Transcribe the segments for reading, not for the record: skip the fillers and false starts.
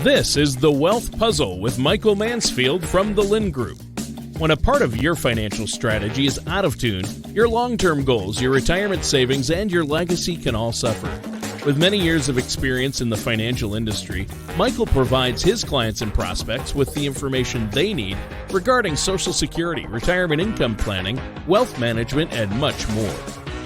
This is The Wealth Puzzle with Michael Mansfield from the Lynn Group. When a part of your financial strategy is out of tune, your long-term goals, your retirement savings, and your legacy can all suffer. With many years of experience in the financial industry, Michael provides his clients and prospects with the information they need regarding Social Security, retirement income planning, wealth management, and much more.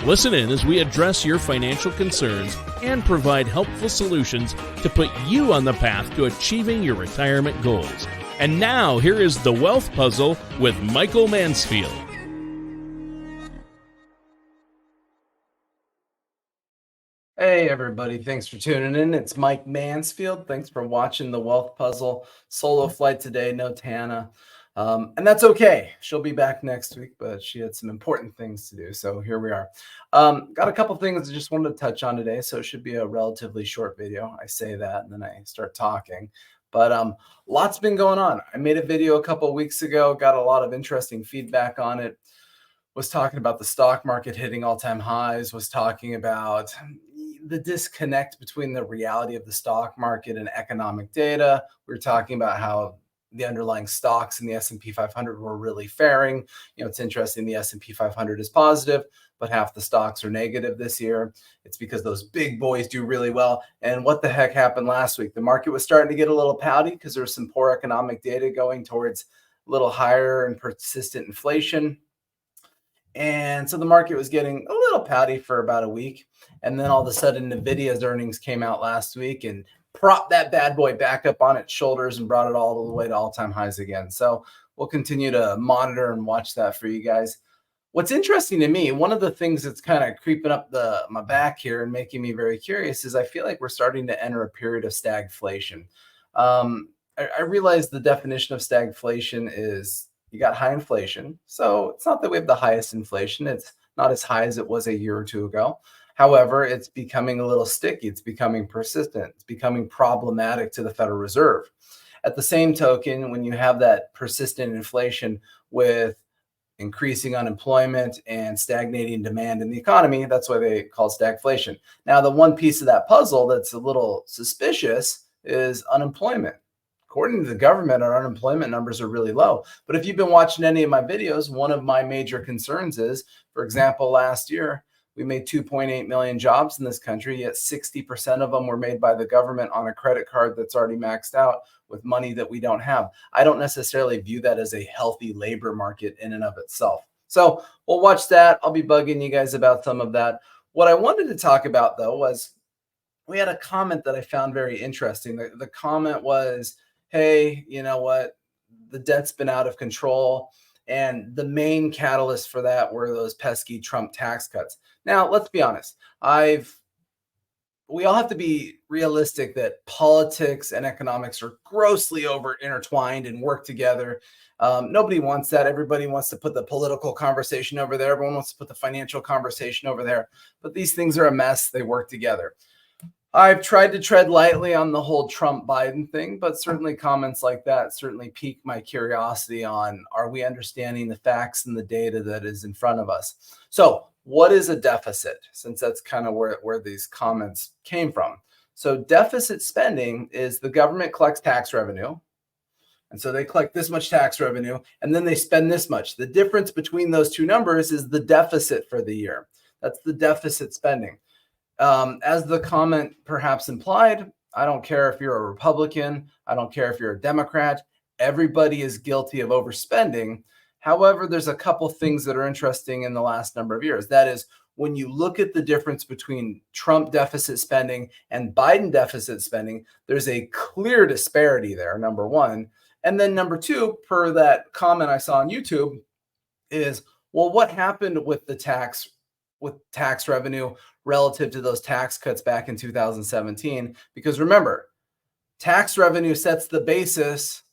Listen in as we address your financial concerns and provide helpful solutions to put you on the path to achieving your retirement goals. And now, here is The Wealth Puzzle with Michael Mansfield. Hey everybody, thanks for tuning in. It's Mike Mansfield. Thanks for watching The Wealth Puzzle. Solo flight today, no Tana. And that's okay. She'll be back next week, but she had some important things to do. So here we are. Got a couple things I just wanted to touch on today. So it should be a relatively short video. I say that and then I start talking. But lots been going on. I made a video a couple weeks ago, got a lot of interesting feedback on it. Was talking about the stock market hitting all-time highs, was talking about the disconnect between the reality of the stock market and economic data. We were talking about how the underlying stocks in the S&P 500 were really faring. You know, it's interesting, the S&P 500 is positive, but half the stocks are negative this year. It's because those big boys do really well. And what the heck happened last week? The market was starting to get a little pouty because there was some poor economic data going towards a little higher and persistent inflation. And so the market was getting a little pouty for about a week. And then all of a sudden, NVIDIA's earnings came out last week and propped that bad boy back up on its shoulders and brought it all the way to all-time highs again. So we'll continue to monitor and watch that for you guys. What's interesting to me, one of the things that's kind of creeping up my back here and making me very curious is I feel like we're starting to enter a period of stagflation. I realize the definition of stagflation is you got high inflation. So it's not that we have the highest inflation. It's not as high as it was a year or two ago. However, it's becoming a little sticky. It's becoming persistent. It's becoming problematic to the Federal Reserve. At the same token, when you have that persistent inflation with increasing unemployment and stagnating demand in the economy, that's why they call it stagflation. Now, the one piece of that puzzle that's a little suspicious is unemployment. According to the government, our unemployment numbers are really low. But if you've been watching any of my videos, one of my major concerns is, for example, last year, we made 2.8 million jobs in this country, yet 60% of them were made by the government on a credit card that's already maxed out with money that we don't have. I don't necessarily view that as a healthy labor market in and of itself. So we'll watch that. I'll be bugging you guys about some of that. What I wanted to talk about, though, was we had a comment that I found very interesting. The comment was, hey, you know what? The debt's been out of control. And the main catalyst for that were those pesky Trump tax cuts. Now, let's be honest. We all have to be realistic that politics and economics are grossly intertwined and work together. Nobody wants that. Everybody wants to put the political conversation over there. Everyone wants to put the financial conversation over there. But these things are a mess. They work together. I've tried to tread lightly on the whole Trump-Biden thing, but certainly comments like that certainly pique my curiosity on, are we understanding the facts and the data that is in front of us? So what is a deficit? Since that's kind of where these comments came from. So deficit spending is the government collects tax revenue. And so they collect this much tax revenue, and then they spend this much. The difference between those two numbers is the deficit for the year. That's the deficit spending. As the comment perhaps implied, I don't care if you're a Republican. I don't care if you're a Democrat. Everybody is guilty of overspending. However, there's a couple things that are interesting in the last number of years. That is, when you look at the difference between Trump deficit spending and Biden deficit spending, there's a clear disparity there, number one. And then number two, per that comment I saw on YouTube, is, well, what happened with the tax revenue relative to those tax cuts back in 2017? Because remember, tax revenue sets the basis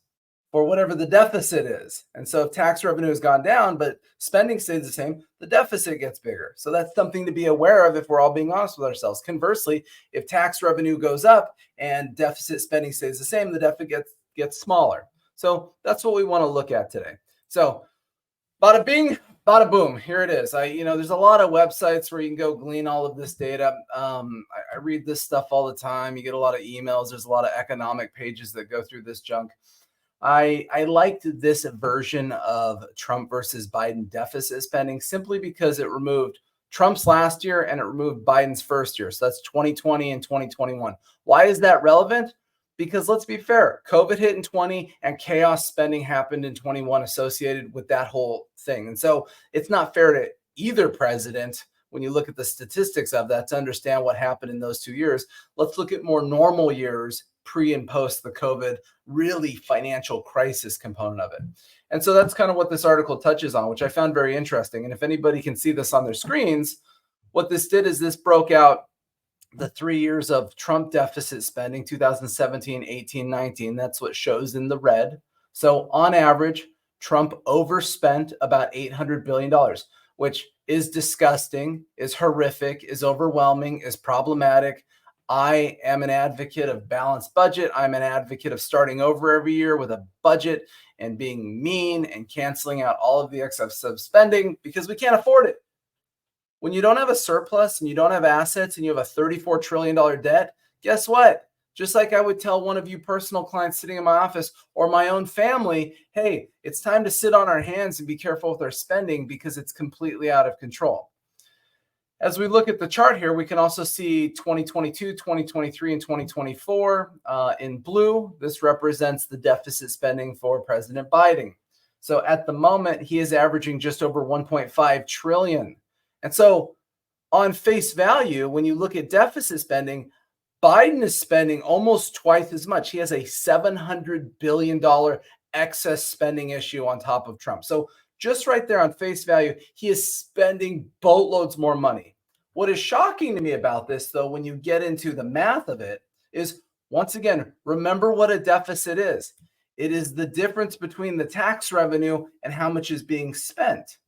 for whatever the deficit is. And so if tax revenue has gone down, but spending stays the same, the deficit gets bigger. So that's something to be aware of if we're all being honest with ourselves. Conversely, if tax revenue goes up and deficit spending stays the same, the deficit gets smaller. So that's what we want to look at today. So bada bing, bada boom, here it is. There's a lot of websites where you can go glean all of this data. I I read this stuff all the time. You get a lot of emails. There's a lot of economic pages that go through this junk. I liked this version of Trump versus Biden deficit spending simply because it removed Trump's last year and it removed Biden's first year. So that's 2020 and 2021. Why is that relevant? Because let's be fair, COVID hit in 20 and chaos spending happened in 21 associated with that whole thing. And so it's not fair to either president when you look at the statistics of that to understand what happened in those 2 years. Let's look at more normal years pre and post the COVID really financial crisis component of it. And so that's kind of what this article touches on, which I found very interesting. And if anybody can see this on their screens, what this did is this broke out the 3 years of Trump deficit spending, 2017, 18, 19. That's what shows in the red. So on average, Trump overspent about $800 billion, which is disgusting, is horrific, is overwhelming, is problematic. I am an advocate of balanced budget. I'm an advocate of starting over every year with a budget and being mean and canceling out all of the excessive spending because we can't afford it. When you don't have a surplus and you don't have assets and you have a $34 trillion debt, guess what? Just like I would tell one of you personal clients sitting in my office or my own family, hey, it's time to sit on our hands and be careful with our spending because it's completely out of control. As we look at the chart here, we can also see 2022, 2023, and 2024 in blue. This represents the deficit spending for President Biden. So at the moment, he is averaging just over 1.5 trillion. And so on face value, when you look at deficit spending, Biden is spending almost twice as much. He has a $700 billion excess spending issue on top of Trump. So just right there on face value, he is spending boatloads more money. What is shocking to me about this, though, when you get into the math of it, is once again, remember what a deficit is. It is the difference between the tax revenue and how much is being spent.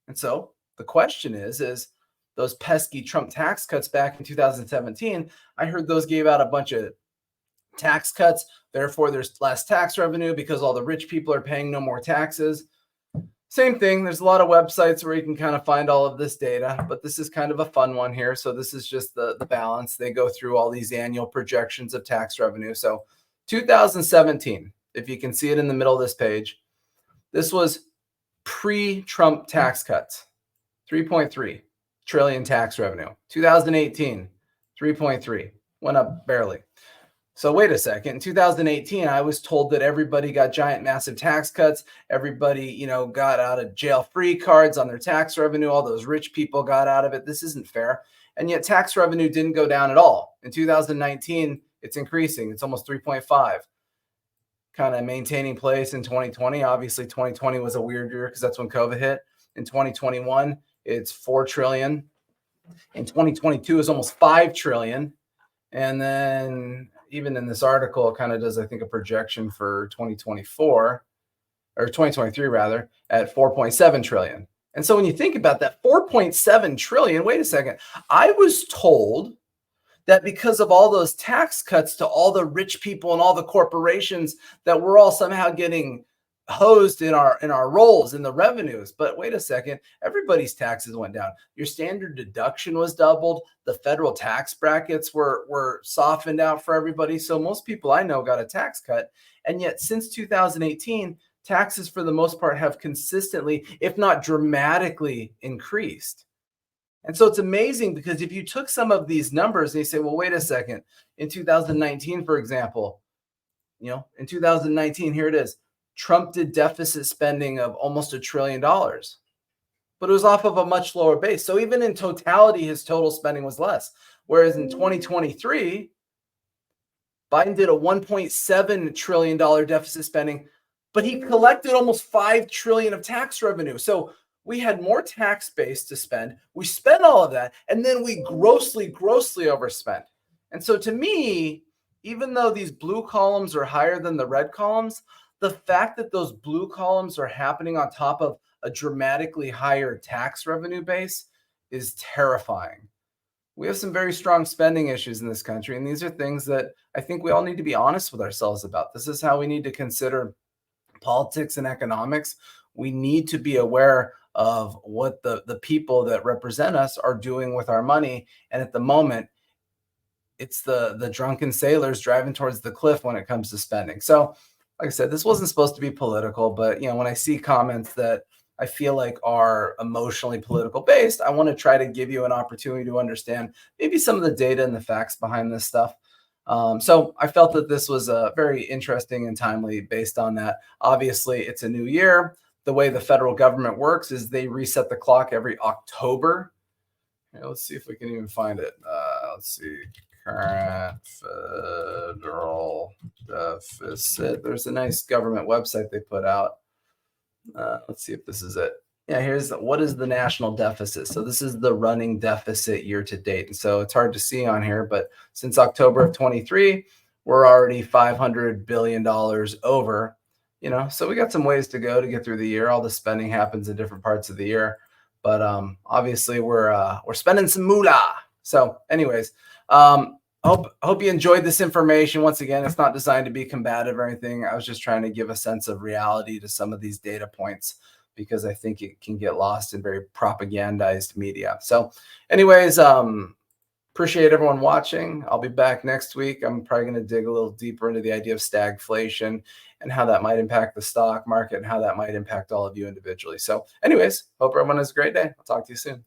And so the question is those pesky Trump tax cuts back in 2017, I heard those gave out a bunch of tax cuts. Therefore, there's less tax revenue because all the rich people are paying no more taxes. Same thing. There's a lot of websites where you can kind of find all of this data, but this is kind of a fun one here. So this is just the balance. They go through all these annual projections of tax revenue. So 2017, if you can see it in the middle of this page, this was pre-Trump tax cuts, 3.3 trillion tax revenue. 2018, 3.3, went up barely. So wait a second. In 2018, I was told that everybody got giant, massive tax cuts. Everybody, got out of jail free cards on their tax revenue. All those rich people got out of it. This isn't fair. And yet tax revenue didn't go down at all. In 2019, it's increasing. It's almost 3.5, kind of maintaining place in 2020. Obviously, 2020 was a weird year because that's when COVID hit. In 2021, it's 4 trillion. In 2022, it's almost 5 trillion. And then even in this article, it kind of does, I think, a projection for 2024 or 2023 rather at 4.7 trillion. And so when you think about that 4.7 trillion, wait a second, I was told that because of all those tax cuts to all the rich people and all the corporations that we're all somehow getting hosed in our rolls in the revenues. But wait a second, everybody's taxes went down. Your standard deduction was doubled. The federal tax brackets were softened out for everybody. So most people I know got a tax cut. And yet since 2018, taxes for the most part have consistently, if not dramatically, increased. And so it's amazing because if you took some of these numbers and you say, well, wait a second, in 2019, for example, in 2019, here it is. Trump did deficit spending of almost $1 trillion, but it was off of a much lower base. So even in totality, his total spending was less. Whereas in 2023, Biden did a $1.7 trillion deficit spending, but he collected almost $5 trillion of tax revenue. So we had more tax base to spend. We spent all of that, and then we grossly overspent. And so to me, even though these blue columns are higher than the red columns, the fact that those blue columns are happening on top of a dramatically higher tax revenue base is terrifying. We have some very strong spending issues in this country, and these are things that I think we all need to be honest with ourselves about. This is how we need to consider politics and economics. We need to be aware of what the people that represent us are doing with our money. And at the moment, it's the drunken sailors driving towards the cliff when it comes to spending. So, like I said, this wasn't supposed to be political, but when I see comments that I feel like are emotionally political based, I want to try to give you an opportunity to understand maybe some of the data and the facts behind this stuff. So I felt that this was very interesting and timely based on that. Obviously, it's a new year. The way the federal government works is they reset the clock every October. Here, let's see if we can even find it. Let's see. Current federal deficit. There's a nice government website they put out. Let's see if this is it. Yeah, what is the national deficit. So this is the running deficit year to date. And so it's hard to see on here, but since October of 23, we're already $500 billion over, so we got some ways to go to get through the year. All the spending happens in different parts of the year, but obviously we're spending some moolah. So anyways, hope you enjoyed this information. Once again, it's not designed to be combative or anything. I was just trying to give a sense of reality to some of these data points, because I think it can get lost in very propagandized media. So anyways, appreciate everyone watching. I'll be back next week. I'm probably going to dig a little deeper into the idea of stagflation and how that might impact the stock market and how that might impact all of you individually. So anyways, hope everyone has a great day. I'll talk to you soon.